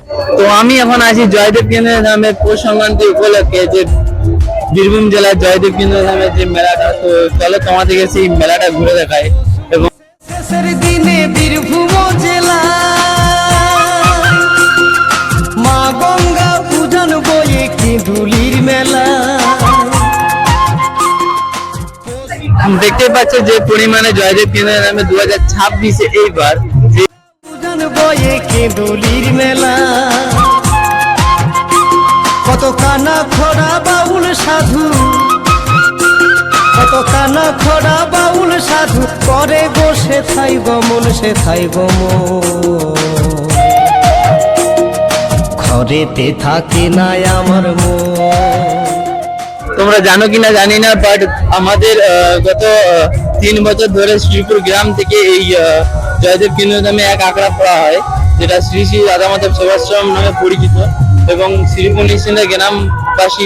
তো আমি এখন আছি জয়দেব কেন্দ্র ধামের পৌষ সংক্রান্তি উপলক্ষে যে বীরভূম জেলার জয়দেব কেন্দ্র ধামের যে মেলাটা, তো চলো তোমাদেরকে সেই মেলাটা ঘুরে দেখাই। এবং শেষের দিনে বীরভূম জেলা মা গঙ্গা পূজন বয়ে কেঁদুলির মেলা। দেখতে পাচ্ছ যে পরিমাণে জয়দেব কেন্দ্র ধামে 2026-এ এইবার পূজন বয়ে কেঁদুলির মেলা। কত কানা খোড়া বাউল সাধু, কত কানা খোড়া বাউল সাধু করে বসে থাই গমন সে থাই ঘরেতে থাকে না আমার মন। তোমরা জানো কিনা জানি না, বাট আমাদের গত 3 বছর ধরে শ্রীপুর গ্রাম থেকে এই জয়দেব কেন্দ্র ধামে এক আখড়া পড়া হয়, যেটা শ্রী শ্রী রাধা মাধব সেবাশ্রম নামে পরিচিত। এবং শ্রীপুর নিশ্চিন্ত গ্রামবাসী